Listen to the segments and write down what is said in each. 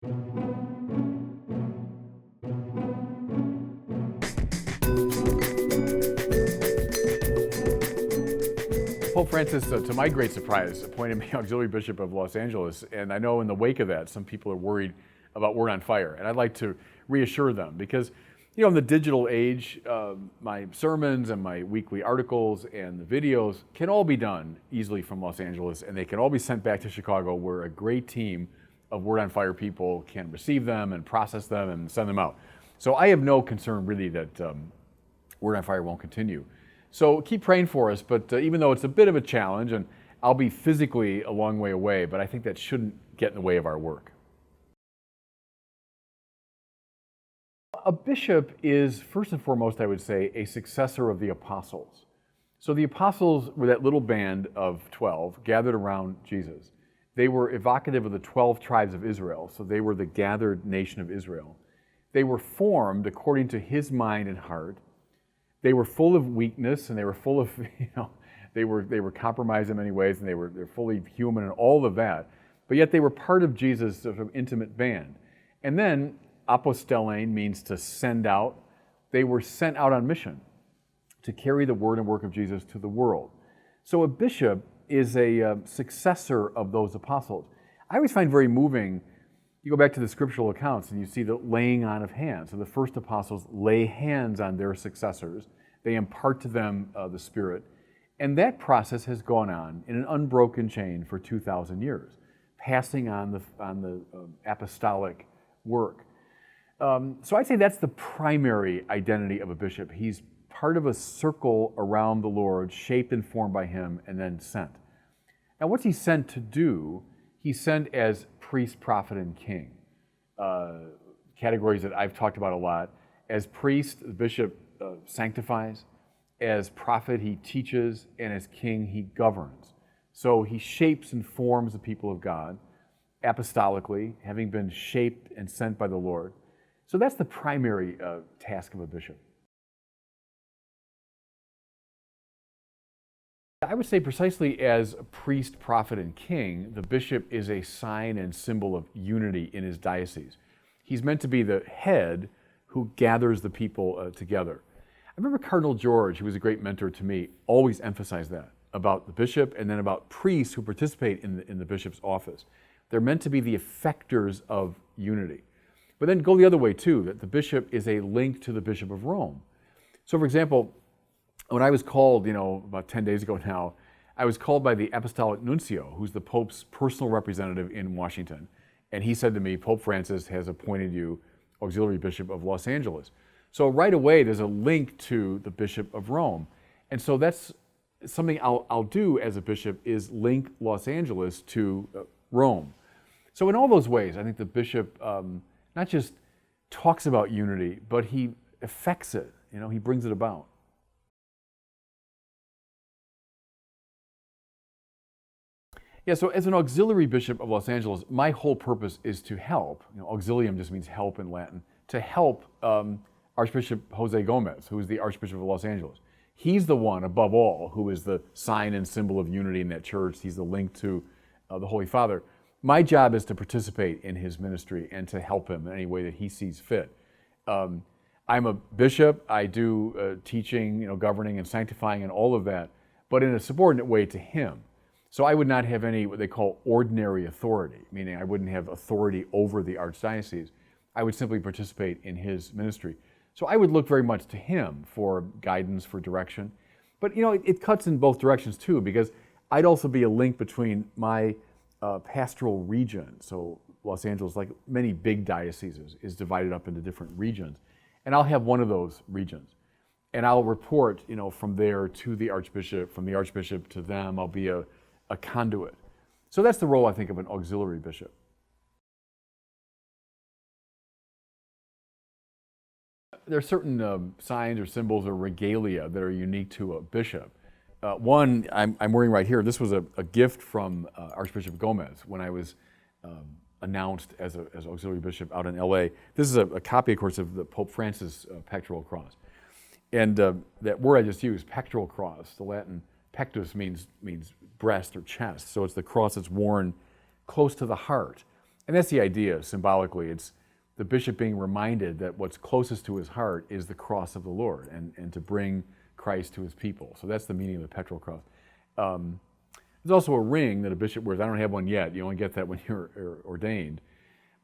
Pope Francis, to my great surprise, appointed me auxiliary bishop of Los Angeles, and I know in the wake of that, some people are worried about Word on Fire, and I'd like to reassure them because, in the digital age, my sermons and my weekly articles and the videos can all be done easily from Los Angeles, and they can all be sent back to Chicago, where a great team of Word on Fire people can receive them and process them and send them out. So I have no concern really that Word on Fire won't continue. So keep praying for us, but even though it's a bit of a challenge, and I'll be physically a long way away, but I think that shouldn't get in the way of our work. A bishop is, first and foremost, I would say, a successor of the apostles. So the apostles were that little band of 12 gathered around Jesus. They were evocative of the 12 tribes of Israel, so they were the gathered nation of Israel. They were formed according to his mind and heart. They were full of weakness, and they were full of, they were compromised in many ways, and they're fully human and all of that. But yet they were part of Jesus' sort of intimate band. And then apostellein means to send out. They were sent out on mission to carry the word and work of Jesus to the world. So a bishop is a successor of those apostles. I always find very moving. You go back to the scriptural accounts and you see the laying on of hands. So the first apostles lay hands on their successors. They impart to them the Spirit. And that process has gone on in an unbroken chain for 2,000 years, passing on the apostolic work. So I'd say that's the primary identity of a bishop. He's part of a circle around the Lord, shaped and formed by him, and then sent. Now what's he sent to do? He's sent as priest, prophet, and king. Categories that I've talked about a lot. As priest, the bishop sanctifies. As prophet, he teaches. And as king, he governs. So he shapes and forms the people of God apostolically, having been shaped and sent by the Lord. So that's the primary task of a bishop. I would say precisely as a priest, prophet, and king, the bishop is a sign and symbol of unity in his diocese. He's meant to be the head who gathers the people together. I remember Cardinal George, who was a great mentor to me, always emphasized that about the bishop and then about priests who participate in the bishop's office. They're meant to be the effectors of unity. But then go the other way too, that the bishop is a link to the Bishop of Rome. So for example, when I was called, about 10 days ago now, I was called by the Apostolic Nuncio, who's the Pope's personal representative in Washington. And he said to me, Pope Francis has appointed you Auxiliary Bishop of Los Angeles. So right away, there's a link to the Bishop of Rome. And so that's something I'll do as a bishop, is link Los Angeles to Rome. So in all those ways, I think the bishop not just talks about unity, but he effects it. He brings it about. Yeah, so as an auxiliary bishop of Los Angeles, my whole purpose is to help. Auxilium just means help in Latin. To help Archbishop Jose Gomez, who is the Archbishop of Los Angeles. He's the one, above all, who is the sign and symbol of unity in that church. He's the link to the Holy Father. My job is to participate in his ministry and to help him in any way that he sees fit. I'm a bishop. I do teaching, governing and sanctifying and all of that, but in a subordinate way to him. So I would not have any what they call ordinary authority, meaning I wouldn't have authority over the archdiocese. I would simply participate in his ministry. So I would look very much to him for guidance, for direction. But it cuts in both directions too, because I'd also be a link between my pastoral region. So Los Angeles, like many big dioceses, is divided up into different regions. And I'll have one of those regions. And I'll report, from there to the Archbishop, from the Archbishop to them. I'll be a conduit. So that's the role, I think, of an auxiliary bishop. There are certain signs or symbols or regalia that are unique to a bishop. One I'm wearing right here. This was a gift from Archbishop Gomez when I was announced as auxiliary bishop out in LA. This is a copy, of course, of the Pope Francis pectoral cross. And that word I just used, pectoral cross, the Latin pectus means breast or chest. So it's the cross that's worn close to the heart. And that's the idea, symbolically. It's the bishop being reminded that what's closest to his heart is the cross of the Lord and to bring Christ to his people. So that's the meaning of the petrol cross. There's also a ring that a bishop wears. I don't have one yet. You only get that when you're ordained.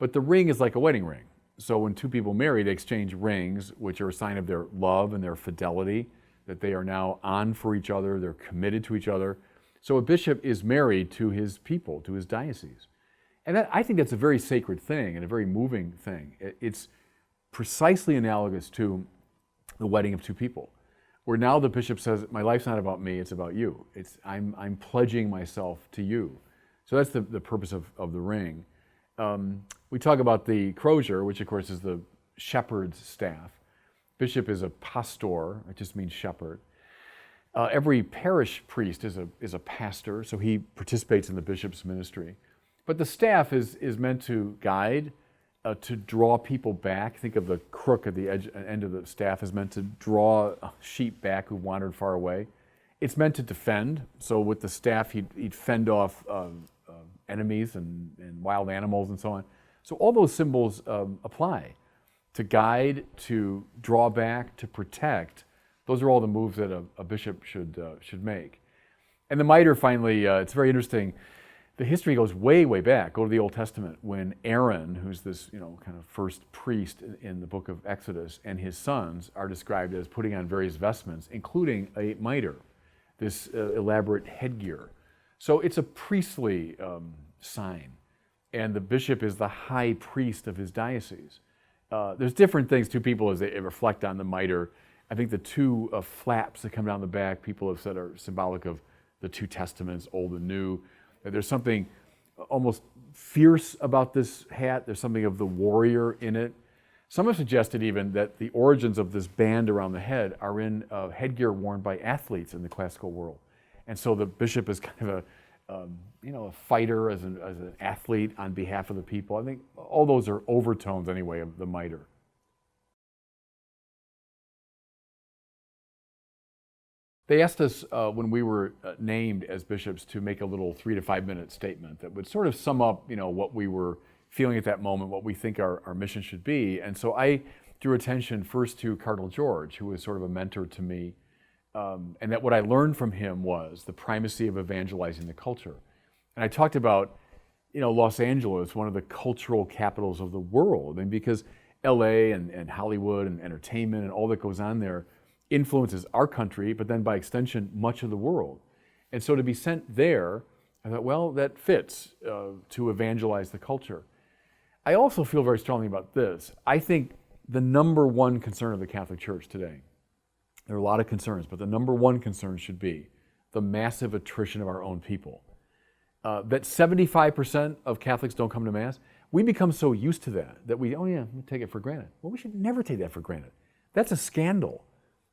But the ring is like a wedding ring. So when two people marry, they exchange rings, which are a sign of their love and their fidelity, that they are now on for each other, they're committed to each other. So a bishop is married to his people, to his diocese. And I think that's a very sacred thing and a very moving thing. It's precisely analogous to the wedding of two people, where now the bishop says, my life's not about me, it's about you. I'm pledging myself to you. So that's the purpose of the ring. We talk about the crozier, which of course is the shepherd's staff. Bishop is a pastor, it just means shepherd. Every parish priest is a pastor, so he participates in the bishop's ministry. But the staff is meant to guide, to draw people back. Think of the crook at the end of the staff is meant to draw sheep back who wandered far away. It's meant to defend, so with the staff he'd fend off enemies and wild animals and so on. So all those symbols apply. To guide, to draw back, to protect. Those are all the moves that a bishop should make. And the mitre, finally, it's very interesting. The history goes way, way back. Go to the Old Testament when Aaron, who's this kind of first priest in the book of Exodus, and his sons are described as putting on various vestments, including a mitre, this elaborate headgear. So it's a priestly sign, and the bishop is the high priest of his diocese. There's different things to people as they reflect on the mitre. I think the two flaps that come down the back, people have said are symbolic of the two testaments, Old and New. There's something almost fierce about this hat. There's something of the warrior in it. Some have suggested even that the origins of this band around the head are in headgear worn by athletes in the classical world. And so the bishop is kind of a fighter as an athlete on behalf of the people. I think all those are overtones anyway of the mitre. They asked us when we were named as bishops to make a little 3 to 5 minute statement that would sort of sum up, what we were feeling at that moment, what we think our mission should be. And so I drew attention first to Cardinal George, who was sort of a mentor to me, and that what I learned from him was the primacy of evangelizing the culture. And I talked about, Los Angeles, one of the cultural capitals of the world, and because LA and Hollywood and entertainment and all that goes on there influences our country, but then by extension, much of the world. And so to be sent there, I thought, well, that fits to evangelize the culture. I also feel very strongly about this. I think the number one concern of the Catholic Church today, there are a lot of concerns, but the number one concern should be the massive attrition of our own people. That 75% of Catholics don't come to Mass, we become so used to that we take it for granted. Well, we should never take that for granted. That's a scandal.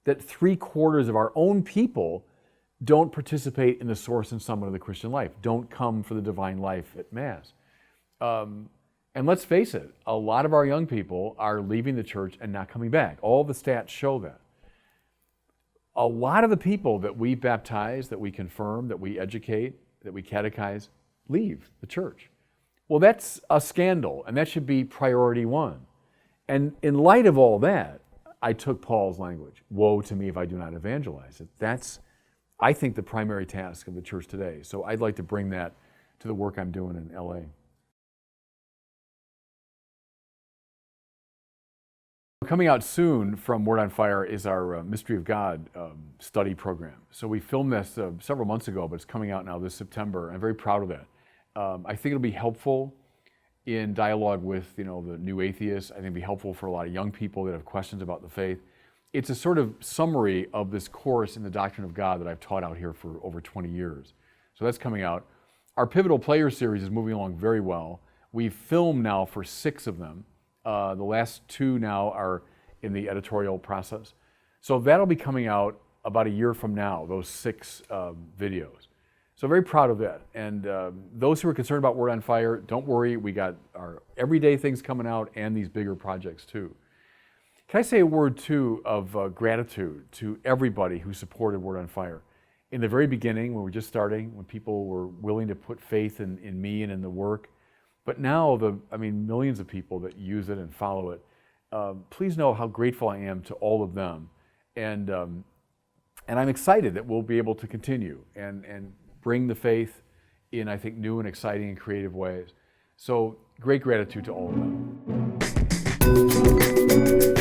That 3/4 of our own people don't participate in the source and summit of the Christian life, don't come for the divine life at Mass. And let's face it, a lot of our young people are leaving the church and not coming back. All the stats show that. A lot of the people that we baptize, that we confirm, that we educate, that we catechize, leave the church. Well, that's a scandal, and that should be priority one. And in light of all that, I took Paul's language, woe to me if I do not evangelize. That's, I think, the primary task of the church today. So I'd like to bring that to the work I'm doing in LA. Coming out soon from Word on Fire is our Mystery of God study program. So we filmed this several months ago, but it's coming out now this September. I'm very proud of that. I think it'll be helpful in dialogue with the new atheists. I think it'll be helpful for a lot of young people that have questions about the faith. It's a sort of summary of this course in the Doctrine of God that I've taught out here for over 20 years. So that's coming out. Our Pivotal Player series is moving along very well. We've filmed now for 6 of them. The last 2 now are in the editorial process. So that'll be coming out about a year from now, those 6 videos. So very proud of that. And those who are concerned about Word on Fire, don't worry, we got our everyday things coming out and these bigger projects too. Can I say a word too of gratitude to everybody who supported Word on Fire? In the very beginning, when we were just starting, when people were willing to put faith in me and in the work, But now, millions of people that use it and follow it, please know how grateful I am to all of them. And I'm excited that we'll be able to continue and bring the faith in, I think, new and exciting and creative ways. So great gratitude to all of them.